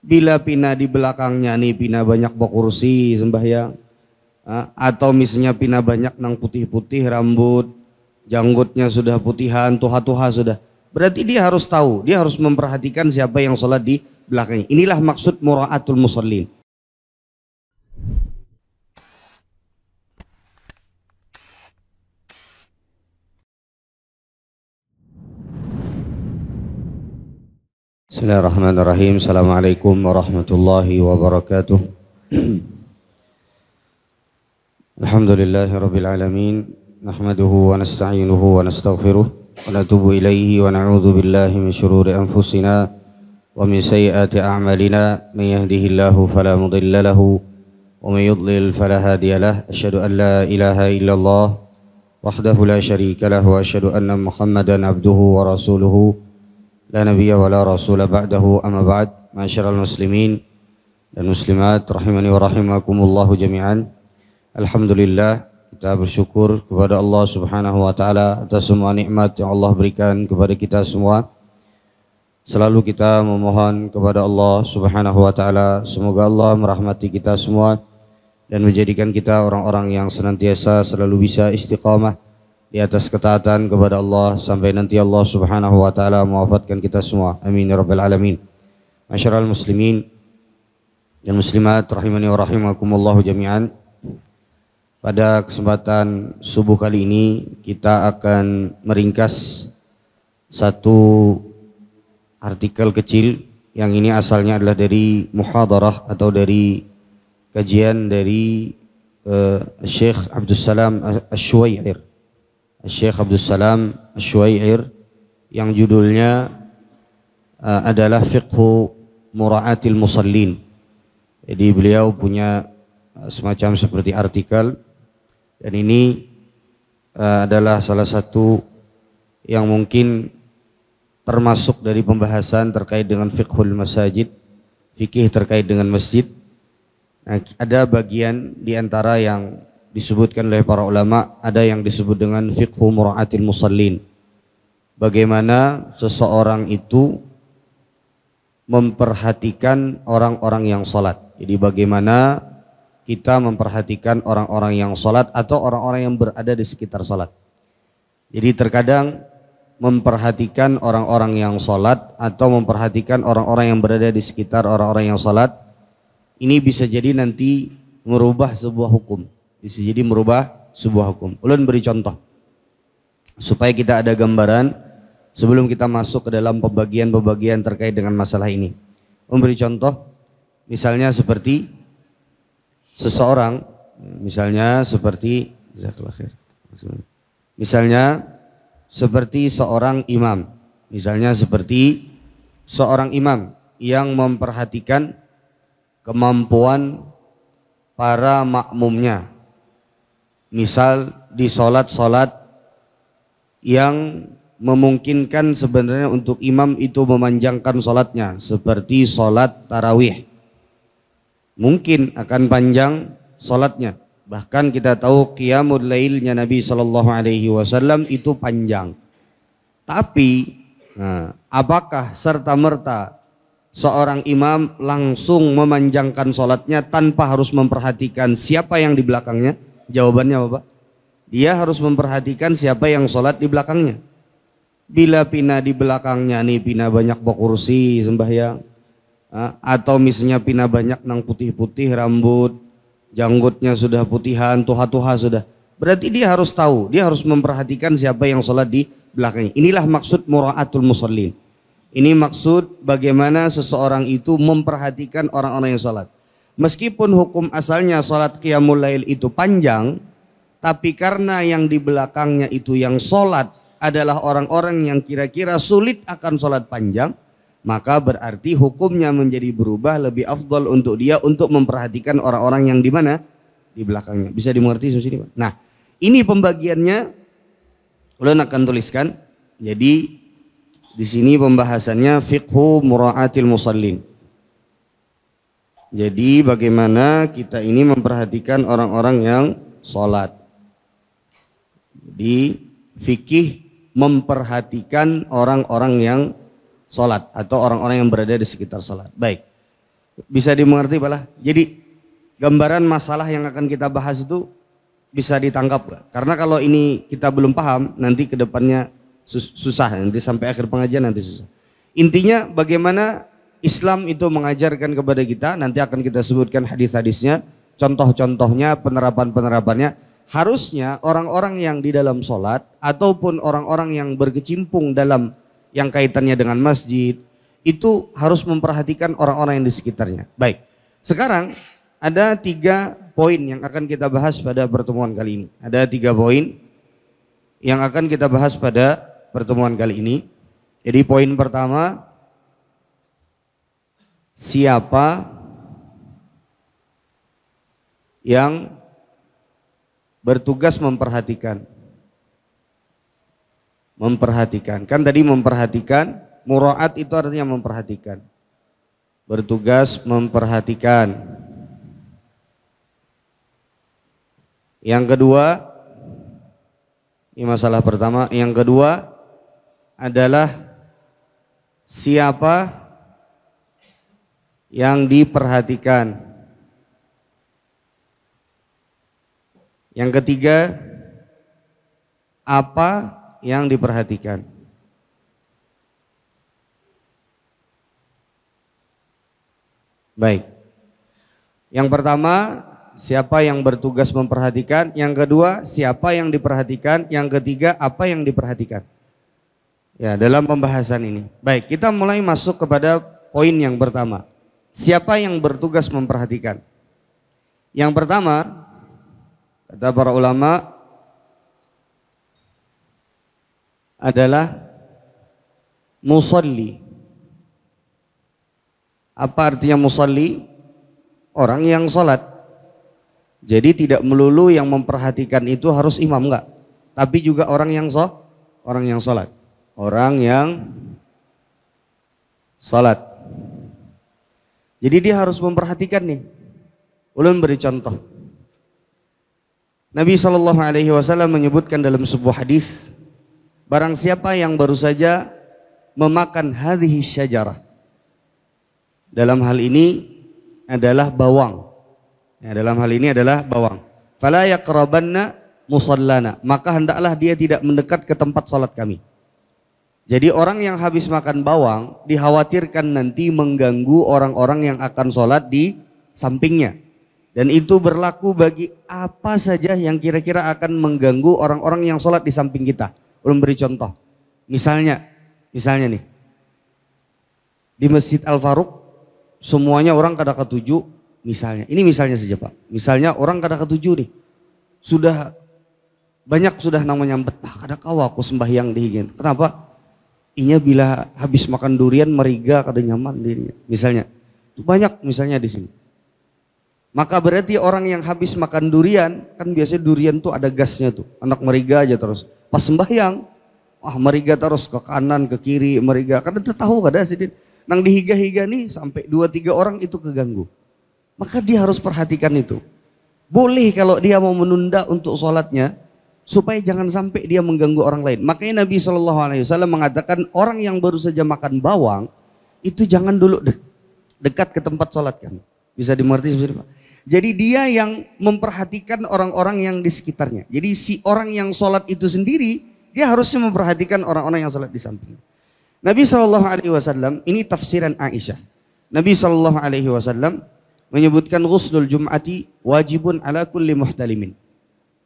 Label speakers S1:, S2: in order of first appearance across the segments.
S1: Bila pina di belakangnya nih pina banyak bawa kursi sembahyang, atau misalnya pina banyak nang putih-putih rambut, janggutnya sudah putihan, tuha-tuha sudah. Berarti dia harus tahu, dia harus memperhatikan siapa yang sholat di belakangnya. Inilah maksud mura'atul musallin. Bismillahirrahmanirrahim. Assalamualaikum warahmatullahi wabarakatuh. Alhamdulillahirabbil alamin. Nahmaduhu wa nasta'inuhu wa nastaghfiruh wa natubu ilaihi wa na'udzu billahi min syururi anfusina wa min sayyiati a'malina. May yahdihillahu fala mudilla lahu wa may yudlil fala hadiya lahu. Asyhadu an la ilaha illallah wahdahu la syarika lahu wa asyhadu anna Muhammadan abduhu wa rasuluhu la nabiyya wa la rasula ba'dahu. Amma ba'd. Ma'asyiral muslimin dan muslimat rahimani wa rahimakumullahu jami'an. Alhamdulillah, kita bersyukur kepada Allah Subhanahu wa taala atas semua nikmat yang Allah berikan kepada kita semua. Selalu kita memohon kepada Allah Subhanahu wa taala semoga Allah merahmati kita semua dan menjadikan kita orang-orang yang senantiasa selalu bisa istiqamah di atas ketaatan kepada Allah sampai nanti Allah Subhanahu wa taala mewafatkan kita semua. Amin ya rabbal alamin. Masyarul muslimin dan muslimat rahimani wa rahimakumullah jami'an. Pada kesempatan subuh kali ini kita akan meringkas satu artikel kecil yang ini asalnya adalah dari muhadarah atau dari kajian dari Syekh Abdul Salam Asy-Syuwair. Syekh Abdul Salam Asy-Syuwair yang judulnya adalah Fiqhu Mura'atil Musallin. Jadi beliau punya semacam seperti artikel dan ini adalah salah satu yang mungkin termasuk dari pembahasan terkait dengan fiqhul masajid, fikih terkait dengan masjid. Nah, ada bagian di antara yang disebutkan oleh para ulama, ada yang disebut dengan fiqhu mura'atil musallin. Bagaimana seseorang itu memperhatikan orang-orang yang salat. Jadi bagaimana kita memperhatikan orang-orang yang salat atau orang-orang yang berada di sekitar salat. Jadi terkadang memperhatikan orang-orang yang salat atau memperhatikan orang-orang yang berada di sekitar orang-orang yang salat, ini bisa jadi nanti merubah sebuah hukum. Bisa jadi merubah sebuah hukum. Ulun beri contoh supaya kita ada gambaran sebelum kita masuk ke dalam pembagian-pembagian terkait dengan masalah ini. Memberi contoh misalnya seperti seseorang, misalnya seperti seorang imam, misalnya seperti seorang imam yang memperhatikan kemampuan para makmumnya. Misal di solat-solat yang memungkinkan sebenarnya untuk imam itu memanjangkan solatnya, seperti solat tarawih. Mungkin akan panjang solatnya. Bahkan kita tahu qiyamul lailnya Nabi SAW itu panjang. Tapi apakah serta-merta seorang imam langsung memanjangkan solatnya tanpa harus memperhatikan siapa yang di belakangnya? Jawabannya apa, Pak? Dia harus memperhatikan siapa yang solat di belakangnya. Bila pina di belakangnya nih pina banyak bawa kursi sembahyang, atau misalnya pina banyak nang putih-putih rambut, janggutnya sudah putihan, tuha-tuha sudah. Berarti dia harus tahu, dia harus memperhatikan siapa yang sholat di belakangnya. Inilah maksud mura'atul musallin. Ini maksud bagaimana seseorang itu memperhatikan orang-orang yang sholat. Meskipun hukum asalnya sholat qiyamul lail itu panjang, tapi karena yang di belakangnya itu yang sholat adalah orang-orang yang kira-kira sulit akan sholat panjang, maka berarti hukumnya menjadi berubah, lebih afdal untuk dia untuk memperhatikan orang-orang yang di mana? Di belakangnya. Bisa dimengerti di sini, Pak? Nah, ini pembagiannya ulun akan tuliskan. Jadi di sini pembahasannya fiqhu mura'atil musallin. Jadi bagaimana kita ini memperhatikan orang-orang yang sholat. Jadi fikih memperhatikan orang-orang yang sholat atau orang-orang yang berada di sekitar sholat. Baik, Bisa dimengerti Pak? Jadi gambaran masalah yang akan kita bahas itu bisa ditangkap gak? Karena kalau ini kita belum paham, nanti ke depannya susah, nanti sampai akhir pengajian nanti susah. Intinya bagaimana Islam itu mengajarkan kepada kita, nanti akan kita sebutkan hadis-hadisnya, contoh-contohnya, penerapan-penerapannya. Harusnya orang-orang yang di dalam sholat ataupun orang-orang yang berkecimpung dalam yang kaitannya dengan masjid, itu harus memperhatikan orang-orang yang di sekitarnya. Baik, sekarang ada 3 poin yang akan kita bahas pada pertemuan kali ini. Ada 3 poin yang akan kita bahas pada pertemuan kali ini. Jadi poin pertama, siapa yang bertugas memperhatikan? Memperhatikan, kan tadi memperhatikan, muraat itu artinya memperhatikan. Bertugas memperhatikan. Yang kedua, ini masalah pertama. Yang kedua adalah siapa yang diperhatikan. Yang ketiga, apa yang diperhatikan. Baik. Yang pertama, siapa yang bertugas memperhatikan. Yang kedua, siapa yang diperhatikan. Yang ketiga, apa yang diperhatikan. Ya, dalam pembahasan ini. Baik, kita mulai masuk kepada poin yang pertama. Siapa yang bertugas memperhatikan? Yang pertama, kata para ulama, adalah musalli. Apa artinya musalli? Orang yang sholat. Jadi tidak melulu yang memperhatikan itu harus imam, enggak. Tapi juga orang yang sholat. Orang yang sholat. Jadi dia harus memperhatikan nih. Ulun beri contoh. Nabi SAW menyebutkan dalam sebuah hadis, barang siapa yang baru saja memakan hadhihi syajarah. Dalam hal ini adalah bawang. Ya, dalam hal ini adalah bawang. Fala yaqrabanna musallana. Maka hendaklah dia tidak mendekat ke tempat salat kami. Jadi orang yang habis makan bawang dikhawatirkan nanti mengganggu orang-orang yang akan sholat di sampingnya. Dan itu berlaku bagi apa saja yang kira-kira akan mengganggu orang-orang yang sholat di samping kita. Ulun beri contoh. Misalnya nih, di Masjid Al-Faruq semuanya orang kada ketujuh misalnya. Ini misalnya saja Pak. Misalnya orang kada ketujuh nih. Sudah banyak sudah namanya nyambet, Pak kada kau aku sembahyang di. Kenapa? Inya bila habis makan durian meriga kada nyaman dirinya. Misalnya. Itu banyak misalnya di sini. Maka berarti orang yang habis makan durian, kan biasanya durian tuh ada gasnya tuh. Anak meriga aja terus. Pas sembahyang, wah meriga terus ke kanan, ke kiri, meriga. Kada tahu kada sih. Nang dihiga-higa nih sampai 2-3 orang itu keganggu. Maka dia harus perhatikan itu. Boleh kalau dia mau menunda untuk sholatnya, supaya jangan sampai dia mengganggu orang lain. Makanya Nabi SAW mengatakan orang yang baru saja makan bawang, itu jangan dulu dekat ke tempat sholat kan. Bisa dimengerti seperti Pak. Jadi dia yang memperhatikan orang-orang yang di sekitarnya. Jadi si orang yang sholat itu sendiri, dia harusnya memperhatikan orang-orang yang sholat di sampingnya. Nabi SAW, ini tafsiran Aisyah. Nabi SAW menyebutkan ghuslul jum'ati wajibun ala kulli muhtalimin.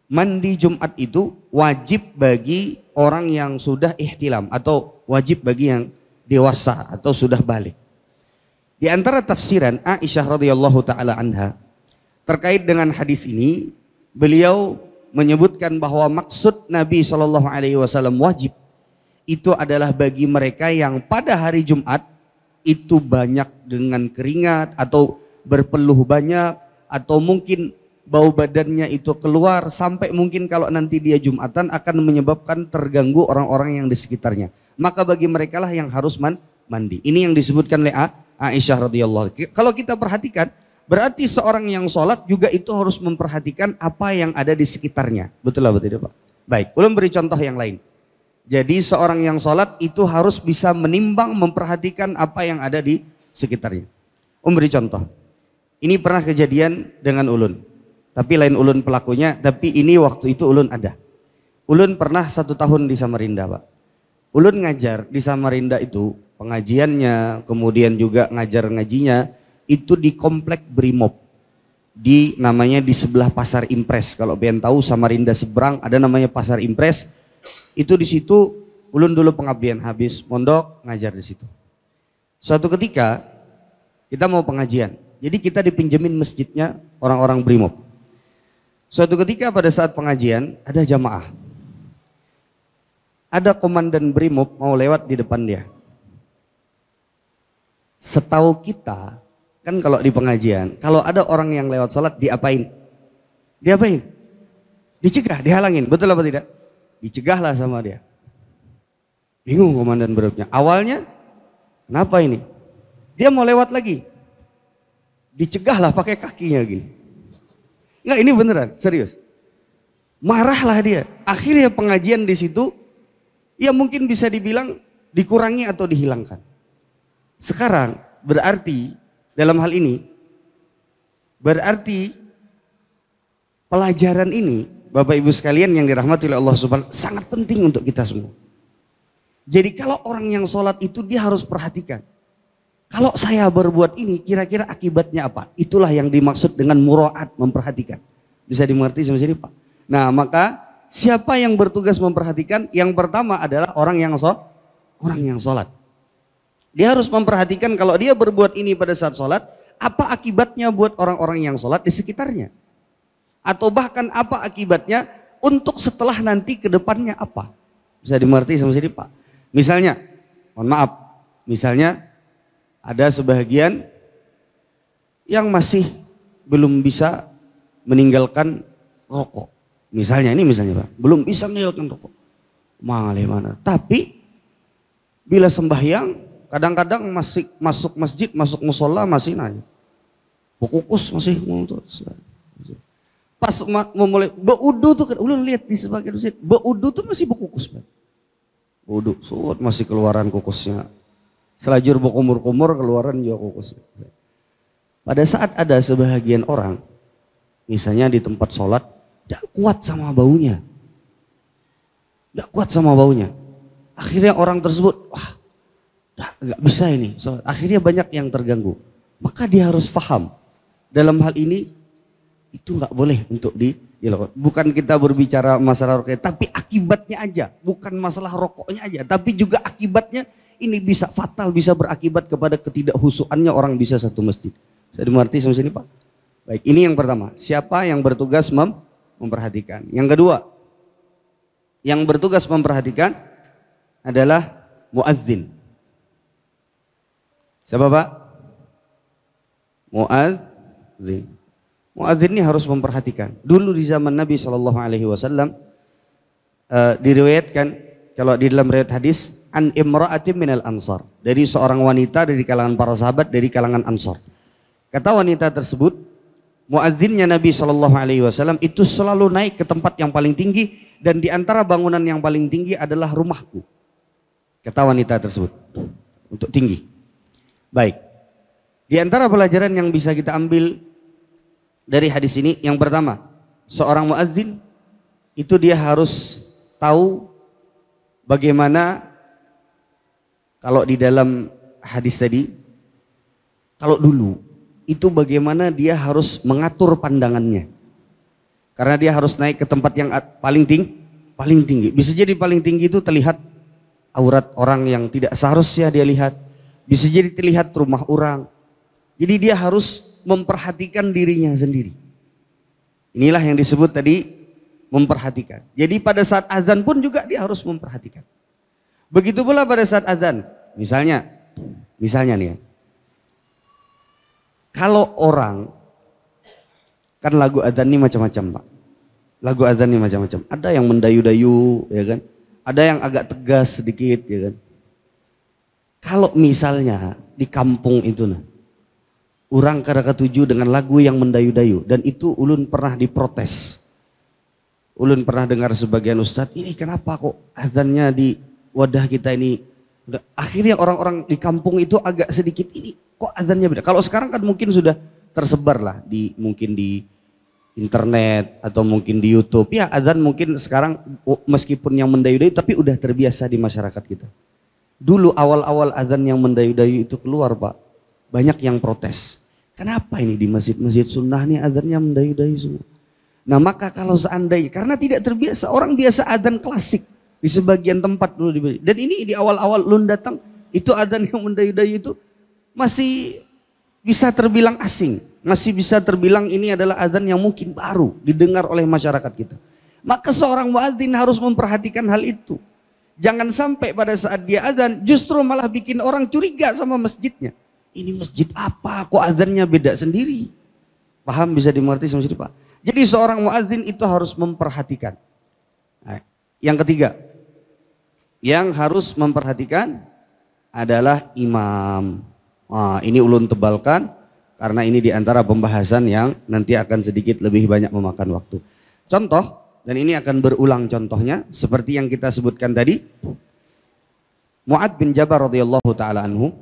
S1: Mandi Jumat itu wajib bagi orang yang sudah ihtilam atau wajib bagi yang dewasa atau sudah balik. Di antara tafsiran Aisyah radhiyallahu taala anha terkait dengan hadis ini, beliau menyebutkan bahwa maksud Nabi SAW wajib itu adalah bagi mereka yang pada hari Jumat itu banyak dengan keringat atau berpeluh banyak atau mungkin bau badannya itu keluar sampai mungkin kalau nanti dia Jumatan akan menyebabkan terganggu orang-orang yang di sekitarnya. Maka bagi mereka lah yang harus mandi. Ini yang disebutkan oleh Aisyah radhiyallahu. Kalau kita perhatikan, berarti seorang yang sholat juga itu harus memperhatikan apa yang ada di sekitarnya. Betul lah betul Pak. Baik, ulun beri contoh yang lain. Jadi seorang yang sholat itu harus bisa menimbang memperhatikan apa yang ada di sekitarnya. Beri contoh. Ini pernah kejadian dengan ulun. Tapi lain ulun pelakunya, tapi ini waktu itu ulun ada. Ulun pernah 1 tahun di Samarinda, Pak. Ulun ngajar di Samarinda itu, pengajiannya, kemudian juga ngajar ngajinya, itu di komplek Brimob. Namanya di sebelah Pasar Impres. Kalau kalian tahu Samarinda seberang ada namanya Pasar Impres. Itu di situ ulun dulu pengabdian, habis mondok ngajar di situ. Suatu ketika kita mau pengajian. Jadi kita dipinjemin masjidnya orang-orang Brimob. Suatu ketika pada saat pengajian ada jamaah. Ada komandan Brimob mau lewat di depan dia. Setahu kita, kan kalau di pengajian, kalau ada orang yang lewat sholat diapain? Diapain? Dicegah, dihalangin, betul apa tidak? Dicegahlah sama dia. Bingung komandan Brimobnya. Awalnya, kenapa ini? Dia mau lewat lagi. Dicegahlah pakai kakinya gini. Enggak, ini beneran, serius. Marahlah dia. Akhirnya pengajian di situ, ya mungkin bisa dibilang dikurangi atau dihilangkan. Sekarang berarti dalam hal ini, berarti pelajaran ini Bapak Ibu sekalian yang dirahmati oleh Allah Subhanahu sangat penting untuk kita semua. Jadi kalau orang yang sholat itu dia harus perhatikan. Kalau saya berbuat ini kira-kira akibatnya apa? Itulah yang dimaksud dengan muraat, memperhatikan. Bisa dimengerti sama sini Pak? Nah maka siapa yang bertugas memperhatikan? Yang pertama adalah orang yang sholat. Dia harus memperhatikan kalau dia berbuat ini pada saat sholat, apa akibatnya buat orang-orang yang sholat di sekitarnya. Atau bahkan apa akibatnya untuk setelah nanti ke depannya apa. Bisa dimengerti sama sini Pak? Misalnya, mohon maaf, misalnya ada sebagian yang masih belum bisa meninggalkan rokok. Misalnya Pak, belum bisa meninggalkan rokok. Mana? Tapi bila sembahyang kadang-kadang masih masuk masjid, masuk musola masih nanya. Bukukus masih muntut. Pas mau mulai beudu tuh kan, ulun lihat di sebagian masjid, beudu tuh masih bukukus Pak. Beudu, masih keluaran kukusnya. Selajur berkumur-kumur keluaran juga kukusnya. Pada saat ada sebahagian orang, misalnya di tempat sholat, tidak kuat sama baunya. Akhirnya orang tersebut, wah nggak bisa ini. Akhirnya banyak yang terganggu. Maka dia harus paham. Dalam hal ini, itu nggak boleh untuk dilakukan. Bukan kita berbicara masalah rokok, tapi akibatnya aja. Bukan masalah rokoknya aja, tapi juga akibatnya ini bisa fatal, bisa berakibat kepada ketidakhusuannya orang bisa satu masjid. Saya dimengerti sama sini Pak? Baik, ini yang pertama. Siapa yang bertugas memperhatikan? Yang kedua, yang bertugas memperhatikan adalah muadzin. Siapa Pak? Muadzin. Muadzin ini harus memperhatikan. Dulu di zaman Nabi SAW diriwayatkan, kalau di dalam riwayat hadis, an imra'atin minal ansar, dari seorang wanita dari kalangan para sahabat dari kalangan ansar. Kata wanita tersebut, muadzinnya Nabi SAW itu selalu naik ke tempat yang paling tinggi dan di antara bangunan yang paling tinggi adalah rumahku. Kata wanita tersebut, untuk tinggi. Baik, di antara pelajaran yang bisa kita ambil dari hadis ini, yang pertama, seorang muadzin itu dia harus tahu bagaimana. Kalau di dalam hadis tadi, kalau dulu itu bagaimana dia harus mengatur pandangannya. Karena dia harus naik ke tempat yang paling tinggi. Bisa jadi paling tinggi itu terlihat aurat orang yang tidak seharusnya dia lihat. Bisa jadi terlihat rumah orang. Jadi dia harus memperhatikan dirinya sendiri. Inilah yang disebut tadi memperhatikan. Jadi pada saat azan pun juga dia harus memperhatikan. Begitu pula pada saat azan, misalnya nih ya, kalau orang, kan lagu azan ini macam-macam Pak, lagu azan ini macam-macam, ada yang mendayu-dayu ya kan, ada yang agak tegas sedikit ya kan. Kalau misalnya di kampung itu nah, orang kada ketuju dengan lagu yang mendayu-dayu, dan itu ulun pernah diprotes, ulun pernah dengar sebagian ustadz, ini kenapa kok azannya di wadah kita ini Akhirnya orang-orang di kampung itu agak sedikit ini kok azannya beda. Kalau sekarang kan mungkin sudah tersebar lah mungkin di internet atau mungkin di YouTube. Ya azan mungkin sekarang meskipun yang mendayu-dayu tapi udah terbiasa di masyarakat kita. Dulu awal-awal azan yang mendayu-dayu itu keluar Pak, banyak yang protes. Kenapa ini di masjid-masjid sunnah nih azannya mendayu-dayu semua. Nah maka kalau seandainya, karena tidak terbiasa, orang biasa azan klasik di sebagian tempat dulu. Dan ini di awal-awal lun datang, itu azan yang mendayu-dayu itu masih bisa terbilang asing. Masih bisa terbilang ini adalah azan yang mungkin baru didengar oleh masyarakat kita. Maka seorang muadzin harus memperhatikan hal itu. Jangan sampai pada saat dia azan justru malah bikin orang curiga sama masjidnya. Ini masjid apa? Kok azannya beda sendiri? Paham, bisa dimengerti sama sini Pak? Jadi seorang muadzin itu harus memperhatikan. Nah, yang ketiga, yang harus memperhatikan adalah imam. Nah, ini ulun tebalkan karena ini diantara pembahasan yang nanti akan sedikit lebih banyak memakan waktu. Contoh, dan ini akan berulang contohnya seperti yang kita sebutkan tadi. Mu'ad bin Jabal radhiyallahu taala anhu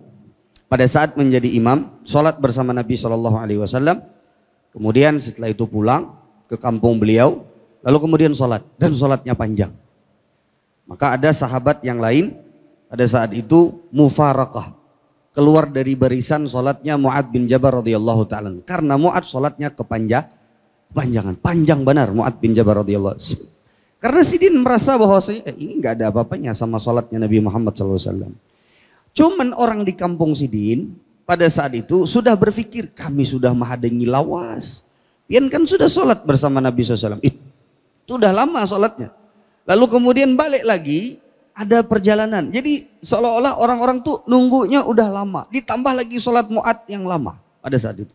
S1: pada saat menjadi imam, sholat bersama Nabi SAW, kemudian setelah itu pulang ke kampung beliau, lalu kemudian sholat, dan sholatnya panjang. Maka ada sahabat yang lain pada saat itu mufarakah, keluar dari barisan sholatnya Mu'ad bin Jabal radhiyallahu ta'ala. Karena Mu'ad sholatnya kepanjangan, panjang benar Mu'ad bin Jabal radhiyallahu. Karena Sidin merasa bahwasanya ini nggak ada apa-apanya sama sholatnya Nabi Muhammad SAW. Cuman orang di kampung Sidin pada saat itu sudah berpikir kami sudah mahadengi lawas. Pian kan sudah sholat bersama Nabi SAW. Itu udah lama sholatnya. Lalu kemudian balik lagi ada perjalanan. Jadi seolah-olah orang-orang tuh nunggunya udah lama. Ditambah lagi sholat Mu'ad yang lama pada saat itu.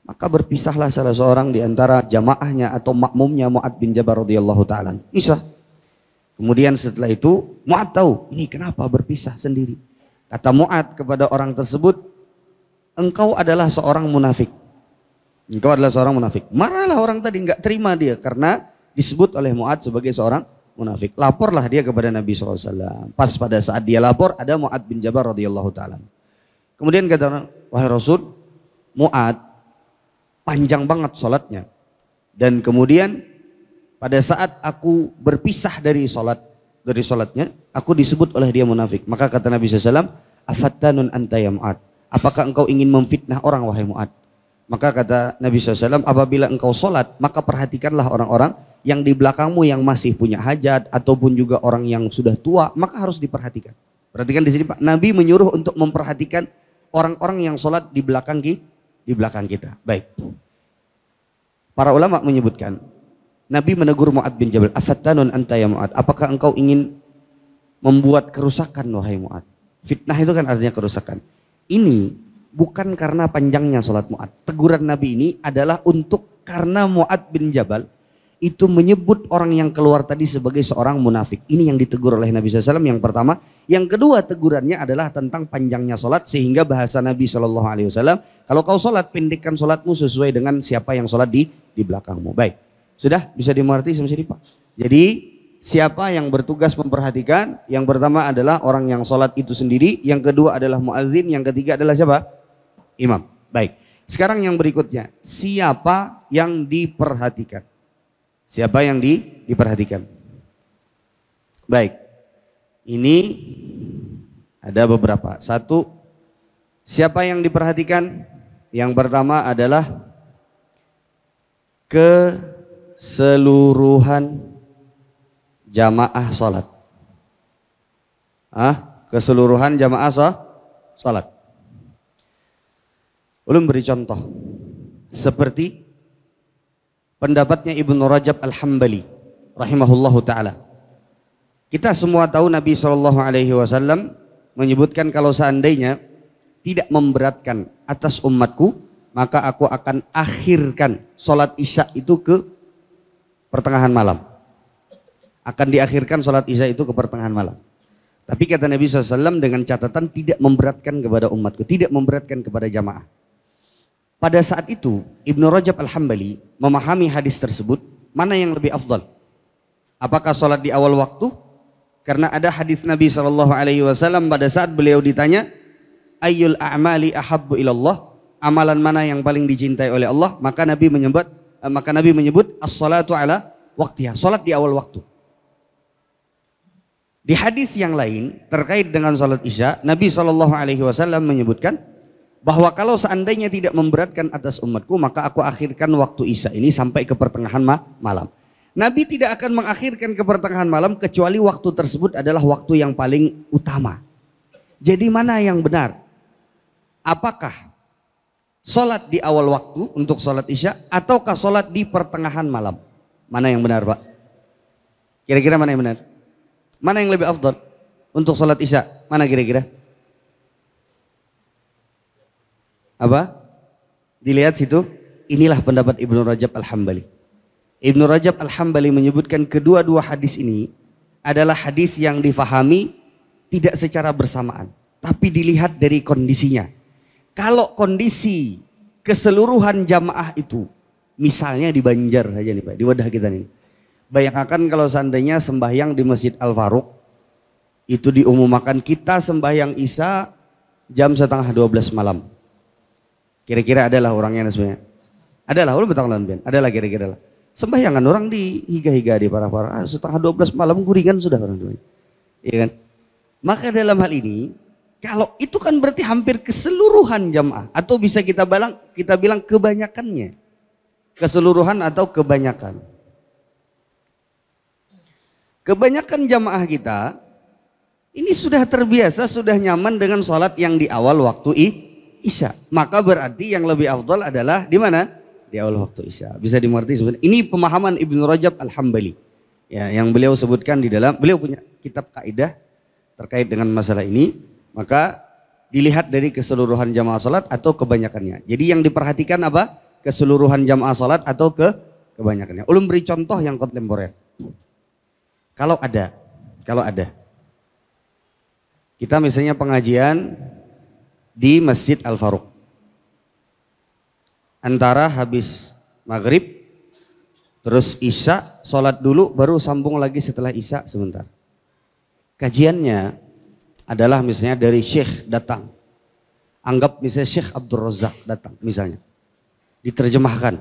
S1: Maka berpisahlah salah seorang di antara jamaahnya atau makmumnya Mu'ad bin Jabal radhiyallahu ta'ala. Misah. Kemudian setelah itu Mu'ad tahu ini kenapa berpisah sendiri. Kata Mu'ad kepada orang tersebut, engkau adalah seorang munafik. Engkau adalah seorang munafik. Marahlah orang tadi, nggak terima dia karena disebut oleh Mu'ad sebagai seorang munafik. Laporlah dia kepada Nabi SAW. Pas pada saat dia lapor ada Mu'ad bin Jabal radhiyallahu ta'ala. Kemudian kata orang, wahai Rasul, Mu'ad panjang banget sholatnya. Dan kemudian pada saat aku berpisah dari sholatnya, aku disebut oleh dia munafik. Maka kata Nabi SAW, afattanun anta ya Mu'ad. Apakah engkau ingin memfitnah orang wahai Mu'ad? Maka kata Nabi SAW, apabila engkau sholat, maka perhatikanlah orang-orang yang di belakangmu yang masih punya hajat, ataupun juga orang yang sudah tua, maka harus diperhatikan. Perhatikan di sini Pak, Nabi menyuruh untuk memperhatikan orang-orang yang sholat di belakang kita. Baik. Para ulama menyebutkan, Nabi menegur Mu'ad bin Jabal, afattanun anta ya Mu'ad, apakah engkau ingin membuat kerusakan wahai Mu'ad? Fitnah itu kan artinya kerusakan. Ini bukan karena panjangnya sholat Mu'ad. Teguran Nabi ini adalah untuk karena Mu'ad bin Jabal itu menyebut orang yang keluar tadi sebagai seorang munafik. Ini yang ditegur oleh Nabi SAW yang pertama. Yang kedua tegurannya adalah tentang panjangnya sholat sehingga bahasa Nabi SAW, kalau kau sholat pendekkan sholatmu sesuai dengan siapa yang sholat di belakangmu. Baik, sudah bisa dimengerti sama sini Pak. Jadi siapa yang bertugas memperhatikan? Yang pertama adalah orang yang sholat itu sendiri. Yang kedua adalah muadzin. Yang ketiga adalah siapa? Imam. Baik. Sekarang yang berikutnya, siapa yang diperhatikan? Siapa yang diperhatikan? Baik. Ini ada beberapa. Satu, siapa yang diperhatikan? Yang pertama adalah keseluruhan jamaah sholat. Keseluruhan jamaah sholat. Ulun beri contoh. Seperti pendapatnya Ibnu Rajab Al-Hambali rahimahullahu ta'ala. Kita semua tahu Nabi SAW menyebutkan kalau seandainya tidak memberatkan atas umatku, maka aku akan akhirkan sholat isya itu ke pertengahan malam. Akan diakhirkan sholat isya itu ke pertengahan malam. Tapi kata Nabi SAW dengan catatan tidak memberatkan kepada umatku, tidak memberatkan kepada jamaah. Pada saat itu Ibnu Rajab Al-Hambali memahami hadis tersebut, mana yang lebih afdal? Apakah sholat di awal waktu Karena ada hadis Nabi SAW pada saat beliau ditanya, ayyul a'mali ahabbu ilallah, amalan mana yang paling dicintai oleh Allah, maka Nabi menyebut as-salatu ala waqtiha, salat di awal waktu. Di hadis yang lain terkait dengan salat Isya, Nabi SAW menyebutkan bahwa kalau seandainya tidak memberatkan atas umatku, maka aku akhirkan waktu Isya ini sampai ke pertengahan malam. Nabi tidak akan mengakhirkan ke pertengahan malam kecuali waktu tersebut adalah waktu yang paling utama. Jadi mana yang benar? Apakah salat di awal waktu untuk salat Isya ataukah salat di pertengahan malam? Mana yang benar, Pak? Kira-kira mana yang benar? Mana yang lebih afdal untuk salat Isya? Mana kira-kira? Apa? Dilihat situ, inilah pendapat Ibnu Rajab Al-Hambali. Ibnu Rajab Al-Hambali menyebutkan kedua-dua hadis ini adalah hadis yang difahami tidak secara bersamaan, tapi dilihat dari kondisinya. Kalau kondisi keseluruhan jamaah itu, misalnya di Banjar saja nih Pak, di wadah kita nih. Bayangkan kalau seandainya sembahyang di Masjid Al-Faruq, itu diumumkan kita sembahyang Isya jam 11:30 malam. Kira-kira adalah orangnya sebenarnya. Adalah, ulun betul kan? Adalah kira-kira lah. Sembahyangan orang di higa-higa di para-para 11:30 malam guringan sudah orang tuanya. Iya kan? Maka dalam hal ini, kalau itu kan berarti hampir keseluruhan jamaah, atau bisa kita bilang kebanyakannya. Keseluruhan atau kebanyakan. Kebanyakan jamaah kita ini sudah terbiasa, sudah nyaman dengan sholat yang di awal waktu Isya. Maka berarti yang lebih afdal adalah di mana? Di awal waktu Isya. Bisa dimengerti sebenarnya. Ini pemahaman Ibnu Rajab Al-Hambali. Ya, yang beliau sebutkan di dalam, beliau punya kitab kaidah terkait dengan masalah ini. Maka dilihat dari keseluruhan jamaah sholat atau kebanyakannya. Jadi yang diperhatikan apa? Keseluruhan jamaah sholat atau kebanyakannya. Ulun beri contoh yang kontemporer. Kalau ada, kita misalnya pengajian di Masjid Al-Faruq. Antara habis maghrib, terus Isya, sholat dulu, baru sambung lagi setelah Isya sebentar. Kajiannya adalah misalnya dari Syekh datang. Anggap misalnya Syekh Abdul Razak datang misalnya. Diterjemahkan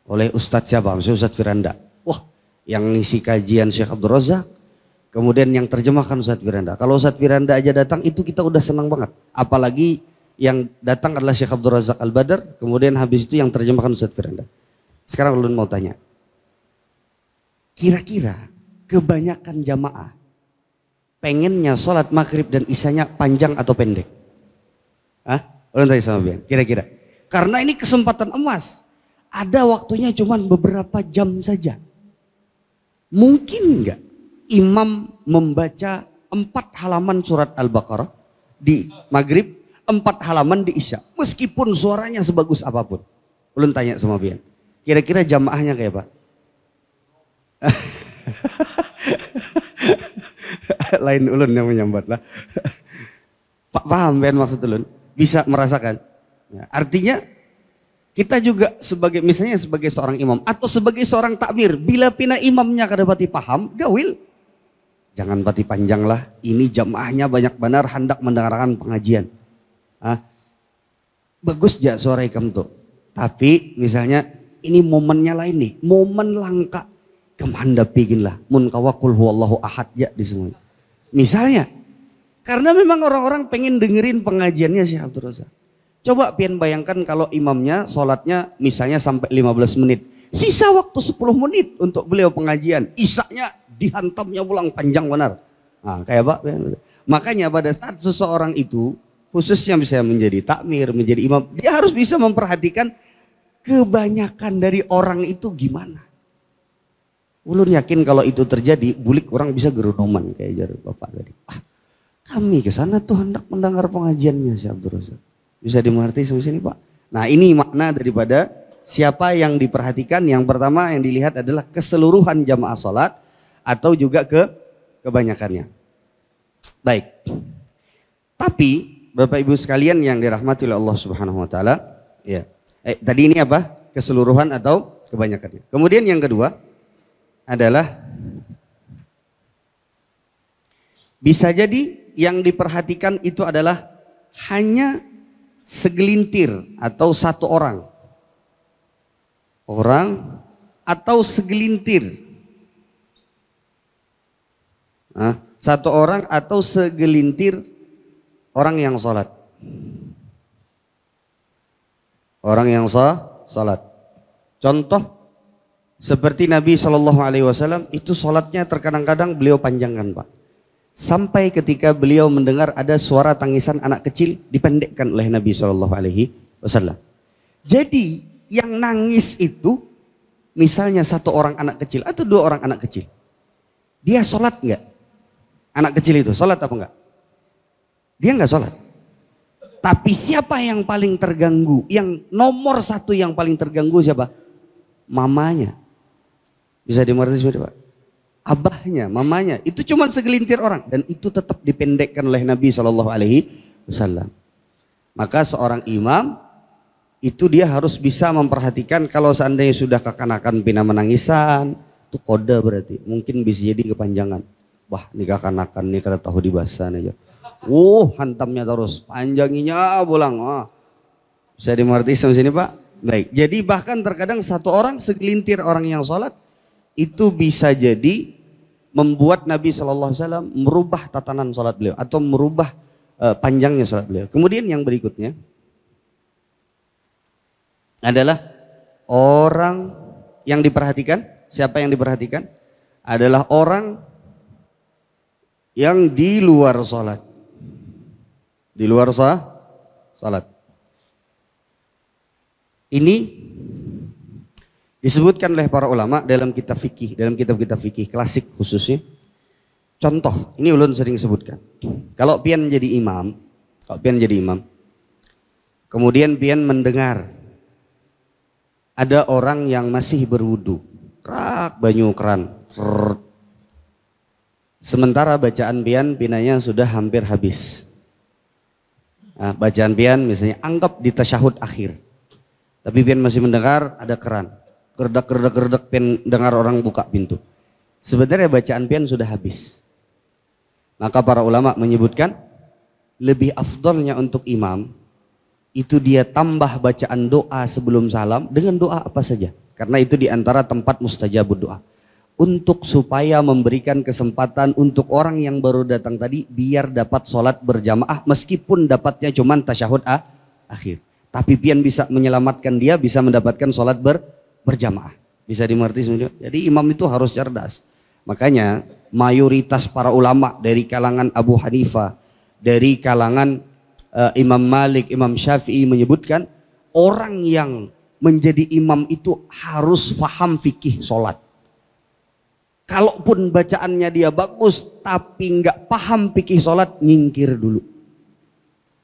S1: oleh Ustadz siapa? Misalnya Ustadz Firanda. Wah, yang ngisi kajian Syekh Abdul Razak, kemudian yang terjemahkan Ustadz Firanda. Kalau Ustadz Firanda aja datang itu kita udah senang banget. Apalagi yang datang adalah Syekh Abdul Razak Al-Badr, kemudian habis itu yang terjemahkan Ustadz Firanda. Sekarang ulun mau tanya, kira-kira kebanyakan jamaah pengennya sholat maghrib dan isyanya panjang atau pendek? Hah? Ulun tanya sama Bian, kira-kira. Karena ini kesempatan emas, ada waktunya cuma beberapa jam saja. Mungkin enggak imam membaca 4 halaman surat Al-Baqarah di maghrib, 4 halaman di Isya, meskipun suaranya sebagus apapun? Ulun tanya sama Bian, kira-kira jamaahnya kayak apa? Lain ulun yang menyambat lah. Paham Bian maksud ulun? Bisa merasakan? Nah, artinya kita juga sebagai misalnya sebagai seorang imam atau sebagai seorang takmir, bila pina imamnya kada pati paham, gawil. Jangan pati panjang lah, ini jamaahnya banyak benar hendak mendengarkan pengajian. Bagus ja suara ikam tuh. Tapi misalnya ini momennya lain nih, momen langka. Kemandapi lah, mun kawakul huwallahu ahad ya di semua. Misalnya, karena memang orang-orang pengen dengerin pengajiannya Syekh Abdul Razak. Coba pian bayangkan kalau imamnya sholatnya misalnya sampai 15 menit. Sisa waktu 10 menit untuk beliau pengajian. Isyanya dihantamnya pulang panjang benar. Nah, kayak Pak. Makanya pada saat seseorang itu khususnya bisa menjadi takmir, menjadi imam, dia harus bisa memperhatikan kebanyakan dari orang itu gimana. Ulun yakin kalau itu terjadi, bulik orang bisa gerunuman kayak jar Bapak tadi. Kami ke sana tuh hendak mendengar pengajiannya Syekh Abdul Razak. Bisa dimengerti sampai sini Pak? Nah ini makna daripada siapa yang diperhatikan. Yang pertama yang dilihat adalah keseluruhan jamaah sholat atau juga kebanyakannya. Baik. Tapi Bapak Ibu sekalian yang dirahmati oleh Allah Subhanahu wa taala, ya. Tadi ini apa? Keseluruhan atau kebanyakannya. Kemudian yang kedua adalah Bisa jadi yang diperhatikan itu adalah hanya segelintir atau satu orang. Orang atau segelintir. Nah, satu orang atau segelintir orang yang sholat. Orang yang sholat. Contoh seperti Nabi SAW itu sholatnya terkadang-kadang beliau panjangkan, Pak. Sampai ketika beliau mendengar ada suara tangisan anak kecil dipendekkan oleh Nabi SAW. Jadi yang nangis itu misalnya satu orang anak kecil atau dua orang anak kecil. Dia sholat enggak? Anak kecil itu sholat apa enggak? Dia enggak sholat. Tapi siapa yang paling terganggu? Yang nomor satu yang paling terganggu siapa? Mamanya. Bisa dimengerti sebenarnya, Pak? Abahnya, mamanya, itu cuma segelintir orang dan itu tetap dipendekkan oleh Nabi SAW. Maka seorang imam itu dia harus bisa memperhatikan kalau seandainya sudah kekanakan pina menangisan, itu kode berarti, mungkin bisa jadi kepanjangan. Wah, ini kekanakan nih kada tahu dibahasan aja. Hantamnya terus, panjanginya pulang. Bisa dimengerti sampai sini, Pak? Baik, jadi bahkan terkadang satu orang segelintir orang yang sholat itu bisa jadi membuat Nabi SAW merubah tatanan sholat beliau atau merubah panjangnya sholat beliau. Kemudian yang berikutnya adalah orang yang diperhatikan. Siapa yang diperhatikan? Adalah orang yang di luar sholat. Di luar sholat. Ini disebutkan oleh para ulama dalam kitab fikih, dalam kitab-kitab fikih klasik khususnya. Contoh, ini ulun sering sebutkan. Kalau pian jadi imam, kemudian pian mendengar ada orang yang masih berwudu, kerak banyu keran, sementara bacaan pian pinanya sudah hampir habis. Nah, bacaan pian misalnya anggap di tasyahud akhir, tapi pian masih mendengar ada keran. Gerdak pian dengar orang buka pintu. Sebenarnya bacaan pian sudah habis. Maka para ulama menyebutkan lebih afdolnya untuk imam itu dia tambah bacaan doa sebelum salam dengan doa apa saja. Karena itu diantara tempat mustajabud doa. Untuk supaya memberikan kesempatan untuk orang yang baru datang tadi biar dapat sholat berjamaah meskipun dapatnya cuma tasyahud akhir. Tapi pian bisa menyelamatkan dia bisa mendapatkan sholat berjamaah. Bisa dimengerti semuanya. Jadi imam itu harus cerdas. Makanya mayoritas para ulama dari kalangan Abu Hanifah, dari kalangan Imam Malik, Imam Syafi'i menyebutkan orang yang menjadi imam itu harus faham fikih sholat. Kalaupun bacaannya dia bagus tapi nggak paham fikih sholat, nyingkir dulu.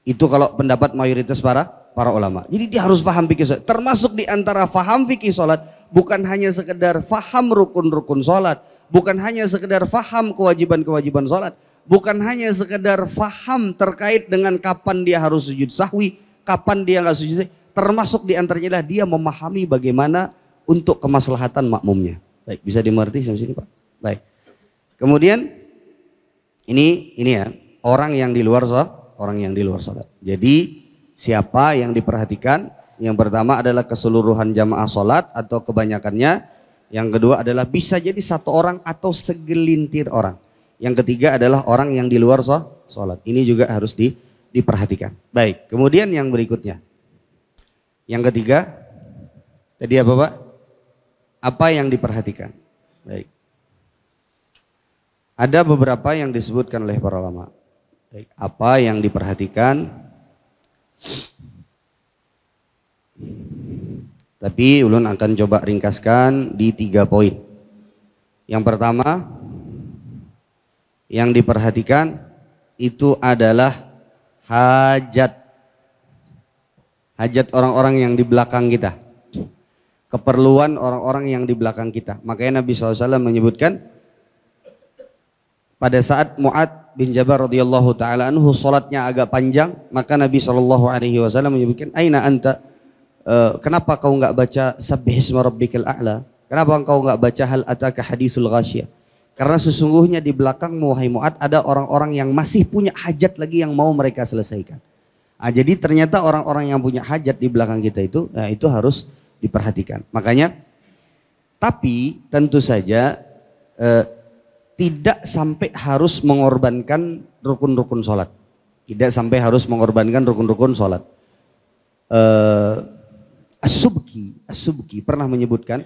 S1: Itu kalau pendapat mayoritas para ulama. Jadi dia harus paham fikih sholat. Termasuk di antara paham fikih sholat bukan hanya sekedar paham rukun-rukun sholat, bukan hanya sekedar paham kewajiban-kewajiban sholat, bukan hanya sekedar paham terkait dengan kapan dia harus sujud sahwi, kapan dia nggak sujud sahwi. Termasuk di antaranya adalah dia memahami bagaimana untuk kemaslahatan makmumnya. Baik, bisa dimengerti sampai sini, Pak? Baik. Kemudian ini ya orang yang di luar sholat. Jadi siapa yang diperhatikan? Yang pertama adalah keseluruhan jamaah sholat atau kebanyakannya. Yang kedua adalah bisa jadi satu orang atau segelintir orang. Yang ketiga adalah orang yang di luar sholat. Ini juga harus diperhatikan. Baik, kemudian yang berikutnya. Yang ketiga, tadi apa, Pak? Apa yang diperhatikan? Baik. Ada beberapa yang disebutkan oleh para ulama. Baik, apa yang diperhatikan? Tapi ulun akan coba ringkaskan di 3 poin. Yang pertama, yang diperhatikan itu adalah hajat orang-orang yang di belakang kita. Keperluan orang-orang yang di belakang kita. Makanya Nabi SAW menyebutkan pada saat Mu'ad bin Jabal radhiyallahu taala anhu salatnya agak panjang, maka Nabi SAW menyebutkan, "Aina anta?" Kenapa kau enggak baca Sabbihisma rabbikal a'la? Kenapa engkau enggak baca hal ataka hadisul ghasyiyah? Karena sesungguhnya di belakang wahai Mu'ad ada orang-orang yang masih punya hajat lagi yang mau mereka selesaikan. Nah, jadi ternyata orang-orang yang punya hajat di belakang kita itu, nah itu harus diperhatikan. Makanya, tapi tentu saja tidak sampai harus mengorbankan rukun-rukun sholat. Tidak sampai harus mengorbankan rukun-rukun sholat. As-Subki pernah menyebutkan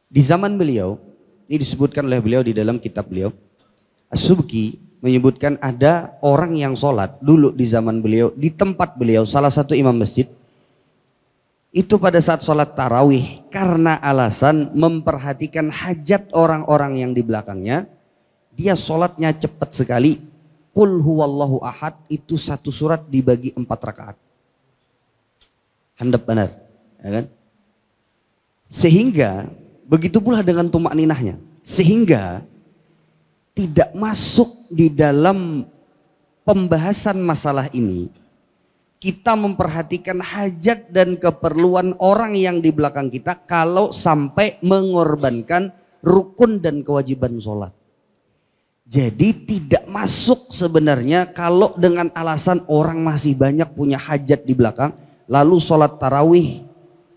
S1: di zaman beliau, ini disebutkan oleh beliau di dalam kitab beliau. As-Subki menyebutkan ada orang yang sholat dulu di zaman beliau, di tempat beliau, salah satu imam masjid. Itu pada saat sholat tarawih karena alasan memperhatikan hajat orang-orang yang di belakangnya. Dia sholatnya cepat sekali. Qul huwallahu ahad itu satu surat dibagi 4 rakaat. Handap benar. Ya kan? Sehingga begitu pula dengan tumak ninahnya. Sehingga tidak masuk di dalam pembahasan masalah ini. Kita memperhatikan hajat dan keperluan orang yang di belakang kita kalau sampai mengorbankan rukun dan kewajiban sholat. Jadi tidak masuk sebenarnya kalau dengan alasan orang masih banyak punya hajat di belakang. Lalu sholat tarawih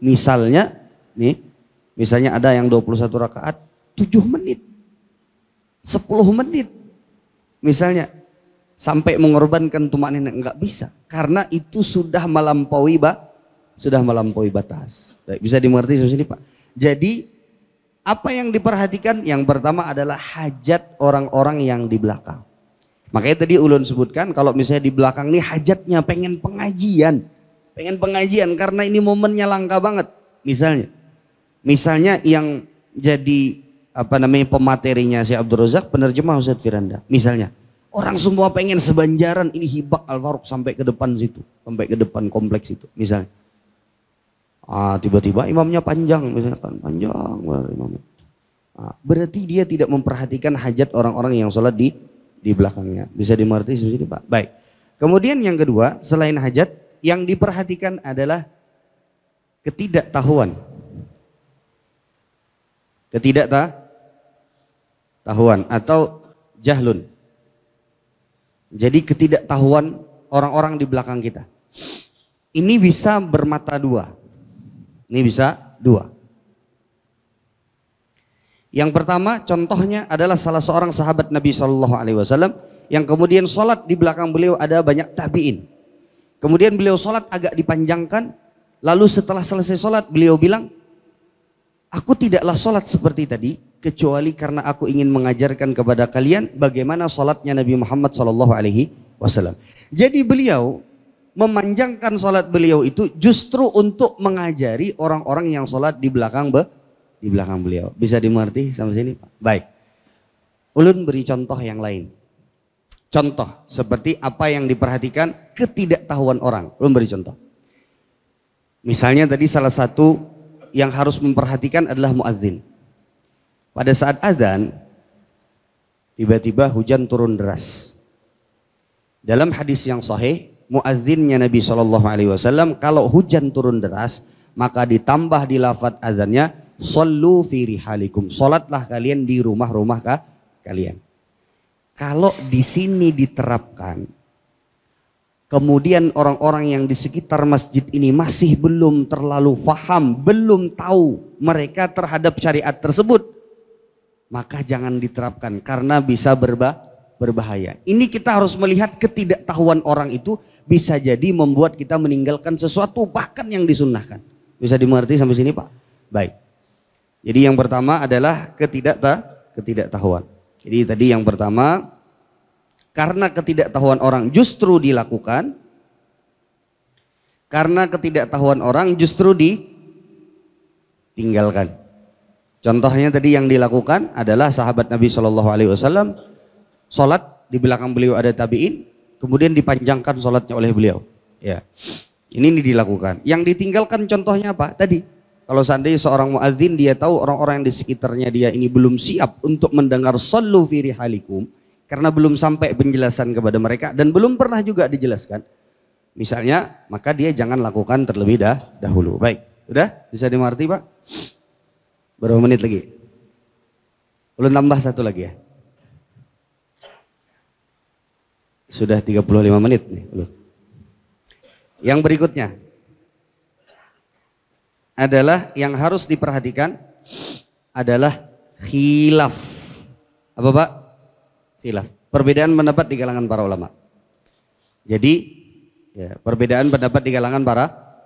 S1: misalnya nih. Misalnya ada yang 21 rakaat 7 menit. 10 menit. Misalnya sampai mengorbankan tumakninah enggak bisa karena itu sudah melampaui batas. Bisa dimengerti sampai sini Pak. Jadi apa yang diperhatikan yang pertama adalah hajat orang-orang yang di belakang. Makanya tadi ulun sebutkan kalau misalnya di belakang nih hajatnya pengen pengajian karena ini momennya langka banget. Misalnya yang jadi pematerinya si Abdul Razak penerjemah Ustaz Firanda. Misalnya orang semua pengen sebanjaran ini hibak Al-Faruq sampai ke depan situ, sampai ke depan kompleks itu misalnya. Tiba-tiba imamnya panjang misalkan, imamnya. Berarti dia tidak memperhatikan hajat orang-orang yang sholat di belakangnya. Bisa dimengerti seperti ini Pak. Baik. Kemudian yang kedua selain hajat yang diperhatikan adalah ketidaktahuan. Ketidaktahuan atau jahlun. Jadi ketidaktahuan orang-orang di belakang kita. Ini bisa bermata dua. Ini bisa dua. Yang pertama contohnya adalah salah seorang sahabat Nabi SAW yang kemudian sholat di belakang beliau ada banyak tabi'in. Kemudian beliau sholat agak dipanjangkan. Lalu setelah selesai sholat beliau bilang, aku tidaklah sholat seperti tadi kecuali karena aku ingin mengajarkan kepada kalian bagaimana sholatnya Nabi Muhammad SAW. Jadi beliau memanjangkan sholat beliau itu justru untuk mengajari orang-orang yang sholat di belakang beliau. Bisa dimengerti sampai sini Pak? Baik. Ulun beri contoh yang lain. Contoh seperti apa yang diperhatikan ketidaktahuan orang. Ulun beri contoh. Misalnya tadi salah satu yang harus memperhatikan adalah muadzin. Pada saat azan, tiba-tiba hujan turun deras. Dalam hadis yang sahih, muazzinnya Nabi SAW, kalau hujan turun deras, maka ditambah di lafadz azannya, Sallu fi rihalikum. Salatlah kalian di rumah-rumah kalian. Kalau di sini diterapkan, kemudian orang-orang yang di sekitar masjid ini masih belum terlalu faham, belum tahu mereka terhadap syariat tersebut, maka jangan diterapkan karena bisa berbahaya. Ini kita harus melihat ketidaktahuan orang itu bisa jadi membuat kita meninggalkan sesuatu bahkan yang disunnahkan. Bisa dimengerti sampai sini Pak? Baik. Jadi yang pertama adalah ketidaktahuan. Jadi tadi yang pertama, karena ketidaktahuan orang justru dilakukan, karena ketidaktahuan orang justru ditinggalkan. Contohnya tadi yang dilakukan adalah sahabat Nabi SAW sholat di belakang beliau ada tabi'in, kemudian dipanjangkan sholatnya oleh beliau. Ya, ini dilakukan. Yang ditinggalkan contohnya apa? Tadi kalau seandainya seorang muadzin dia tahu orang-orang yang di sekitarnya dia ini belum siap untuk mendengar sallu fi rihalikum karena belum sampai penjelasan kepada mereka dan belum pernah juga dijelaskan. Misalnya, maka dia jangan lakukan terlebih dahulu. Baik, sudah bisa dimengerti Pak? Berapa menit lagi? Ulun tambah satu lagi ya. Sudah 35 menit nih. Ulun. Yang berikutnya adalah yang harus diperhatikan adalah khilaf. Apa Pak? Khilaf. Perbedaan pendapat di kalangan para ulama. Jadi ya, perbedaan pendapat di kalangan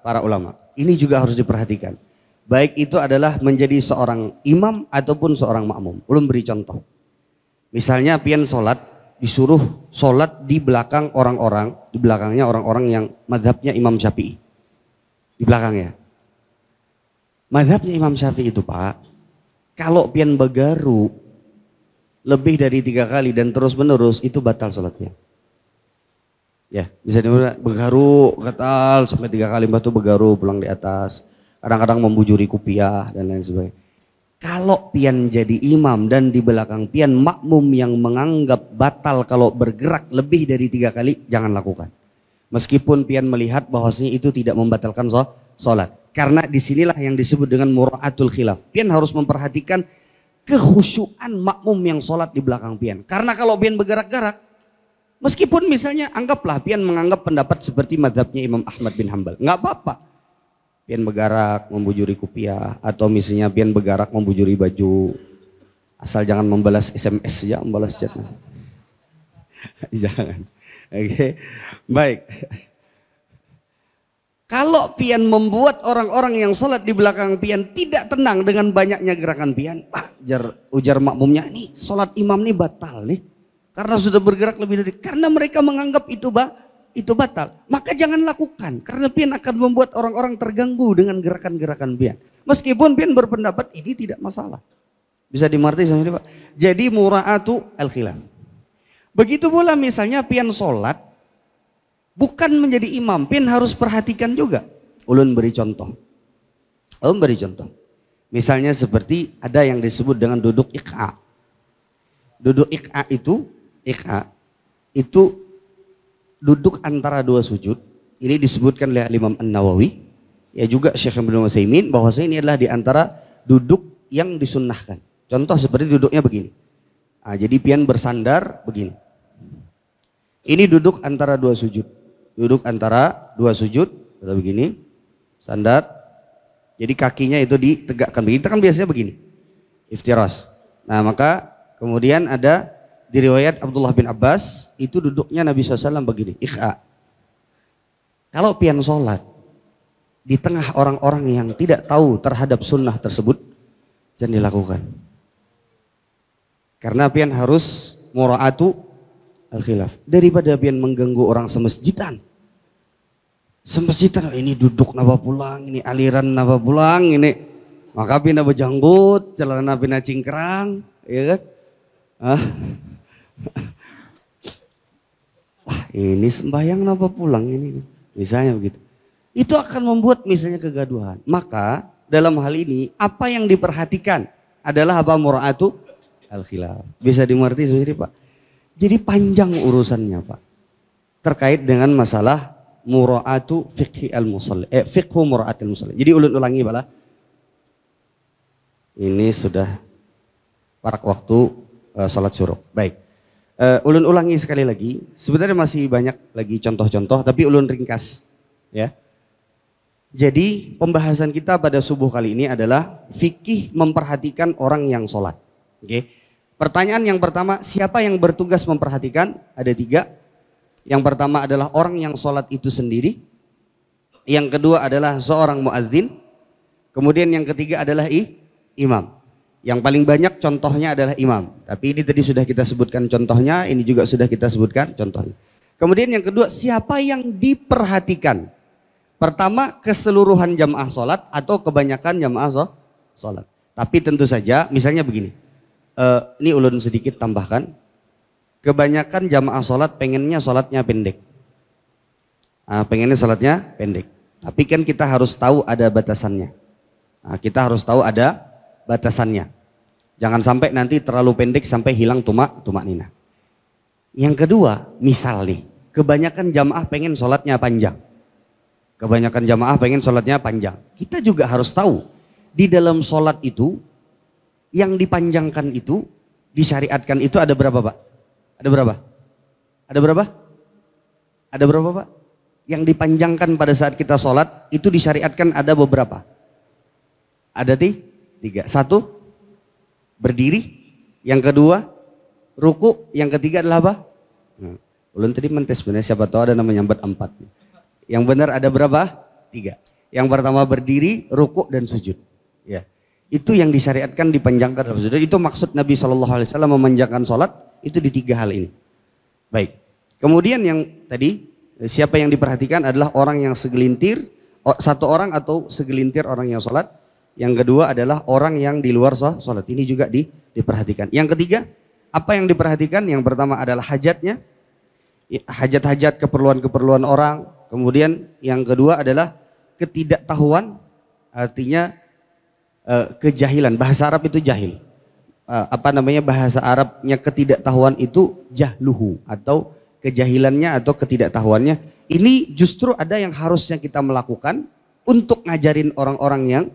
S1: para ulama. Ini juga harus diperhatikan. Baik itu adalah menjadi seorang imam ataupun seorang makmum. Ulun beri contoh. Misalnya pian sholat, disuruh sholat di belakang orang-orang, di belakangnya orang-orang yang madhabnya Imam Syafi'i. Di belakangnya. Madhabnya Imam Syafi'i itu Pak, kalau pian begaru lebih dari 3 kali dan terus menerus itu batal sholatnya. Ya, bisa dibilang begaru, gatal sampai 3 kali batu begaru pulang di atas. Kadang-kadang membujuri kupiah dan lain sebagainya. Kalau pian jadi imam dan di belakang pian makmum yang menganggap batal kalau bergerak lebih dari 3 kali, jangan lakukan. Meskipun pian melihat bahwasanya itu tidak membatalkan sholat. Karena disinilah yang disebut dengan mura'atul khilaf. Pian harus memperhatikan kekhusyuan makmum yang sholat di belakang pian. Karena kalau pian bergerak-gerak, meskipun misalnya anggaplah pian menganggap pendapat seperti madhabnya Imam Ahmad bin Hanbal, nggak apa-apa. Pian bergerak membujuri kupiah atau misalnya pian bergerak membujuri baju, asal jangan membalas SMS ya, membalas chat. Jangan. Oke, baik. Kalau pian membuat orang-orang yang sholat di belakang pian tidak tenang dengan banyaknya gerakan pian, ujar makmumnya, nih sholat imam nih batal nih. Karena sudah bergerak lebih dari, karena mereka menganggap itu batal. Maka jangan lakukan, karena pian akan membuat orang-orang terganggu dengan gerakan-gerakan pian. Meskipun pian berpendapat ini tidak masalah. Bisa dimengerti sama ini Pak. Jadi mura'atu al-khilaf. Begitu pula misalnya pian sholat, bukan menjadi imam, pian harus perhatikan juga. Ulun beri contoh. Misalnya seperti ada yang disebut dengan duduk iq'a. Duduk iq'a itu duduk antara 2 sujud. Ini disebutkan oleh Imam An-Nawawi. Ya juga Syekh Ibnu Utsaimin bahwasanya ini adalah di antara duduk yang disunnahkan. Contoh seperti duduknya begini. Nah, jadi pian bersandar begini. Ini duduk antara 2 sujud. Duduk antara 2 sujud, atau begini, sandar. Jadi kakinya itu ditegakkan. Begitu kan biasanya begini, iftiras. Nah maka kemudian ada di riwayat Abdullah bin Abbas, itu duduknya Nabi SAW begini, ikh'a. Kalau pian sholat, di tengah orang-orang yang tidak tahu terhadap sunnah tersebut, jangan dilakukan. Karena pian harus mura'atu al-khilaf. Daripada pian mengganggu orang semasjidan. Semasjidan ini duduk napa pulang, ini aliran napa pulang, ini maka pina bejanggut, celana pina cingkrang, ya kan? Wah ini sembahyang napa pulang ini, misalnya begitu. Itu akan membuat misalnya kegaduhan. Maka dalam hal ini apa yang diperhatikan adalah apa mura'atu al-khilaf. Bisa dimengerti sendiri Pak. Jadi panjang urusannya Pak. Terkait dengan masalah mura'atu fiqhi al-musalli, fiqhu mura'atil musalli. Jadi ulangi Pak lah. Ini sudah parak waktu salat syuruk. Baik. Ulun ulangi sekali lagi. Sebenarnya masih banyak lagi contoh-contoh tapi ulun ringkas ya. Jadi pembahasan kita pada subuh kali ini adalah fikih memperhatikan orang yang sholat. Oke. Pertanyaan yang pertama, siapa yang bertugas memperhatikan? Ada 3. Yang pertama adalah orang yang sholat itu sendiri. Yang kedua adalah seorang muadzin. Kemudian yang ketiga adalah imam. Yang paling banyak contohnya adalah imam. Tapi ini tadi sudah kita sebutkan contohnya, ini juga sudah kita sebutkan contohnya. Kemudian yang kedua, siapa yang diperhatikan? Pertama, keseluruhan jamaah sholat atau kebanyakan jamaah sholat. Tapi tentu saja, misalnya begini. Ini ulun sedikit tambahkan. Kebanyakan jamaah sholat pengennya sholatnya pendek. Pengennya sholatnya pendek. Tapi kan kita harus tahu ada batasannya. Kita harus tahu ada batasannya. Jangan sampai nanti terlalu pendek sampai hilang tumak nina. Yang kedua, misal nih, kebanyakan jamaah pengen sholatnya panjang. Kebanyakan jamaah pengen sholatnya panjang. Kita juga harus tahu di dalam sholat itu yang dipanjangkan itu disyariatkan itu ada berapa Pak? Ada berapa? Ada berapa? Ada berapa Pak? Yang dipanjangkan pada saat kita sholat itu disyariatkan ada beberapa. Ada tiga. Satu, berdiri. Yang kedua, ruku. Yang ketiga adalah apa? Ulun tadi mentes sebenarnya, siapa tahu ada nama nyambat 4. Yang benar ada berapa? 3. Yang pertama berdiri, ruku dan sujud. Ya, itu yang disyariatkan dipanjangkan. Itu maksud Nabi SAW memanjangkan sholat itu di 3 hal ini. Baik. Kemudian yang tadi siapa yang diperhatikan adalah orang yang segelintir, satu orang atau segelintir orang yang sholat. Yang kedua adalah orang yang di luar sholat. Ini juga diperhatikan. Yang ketiga, apa yang diperhatikan? Yang pertama adalah hajatnya, hajat-hajat keperluan-keperluan orang. Kemudian yang kedua adalah ketidaktahuan, artinya kejahilan. Bahasa Arab itu jahil. Bahasa Arabnya ketidaktahuan itu jahluhu, atau kejahilannya atau ketidaktahuannya. Ini justru ada yang harusnya kita melakukan untuk ngajarin orang-orang yang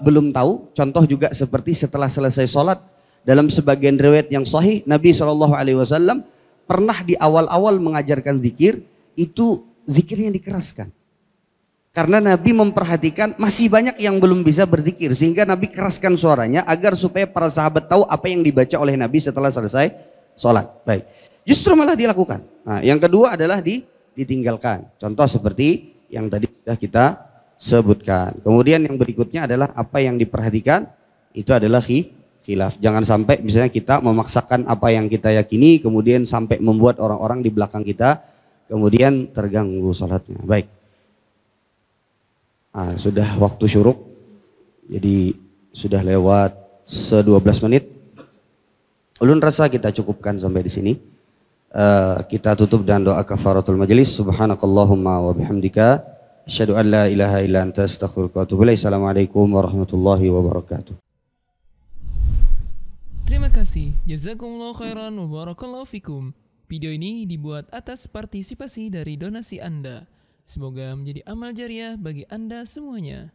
S1: belum tahu. Contoh juga seperti setelah selesai sholat, dalam sebagian riwayat yang sahih Nabi SAW pernah di awal-awal mengajarkan zikir, itu zikirnya dikeraskan. Karena Nabi memperhatikan masih banyak yang belum bisa berzikir, sehingga Nabi keraskan suaranya agar supaya para sahabat tahu apa yang dibaca oleh Nabi setelah selesai sholat. Baik, justru malah dilakukan. Nah, yang kedua adalah ditinggalkan. Contoh seperti yang tadi sudah kita sebutkan. Kemudian yang berikutnya adalah apa yang diperhatikan itu adalah khilaf. Jangan sampai misalnya kita memaksakan apa yang kita yakini, kemudian sampai membuat orang-orang di belakang kita kemudian terganggu sholatnya. Baik. Sudah waktu syuruk, jadi sudah lewat 12 menit. Ulun rasa kita cukupkan sampai di sini. Kita tutup dengan doa kafaratul majelis. Subhanakallahumma wa bihamdika asyhadu an la ilaha illa anta astaghfiruka wa atubu ilaik. Assalamualaikum warahmatullahi wabarakatuh.
S2: Terima kasih. Jazakumullah khairan wa barakallahu fikum. Video ini dibuat atas partisipasi dari donasi Anda. Semoga menjadi amal jariah bagi Anda semuanya.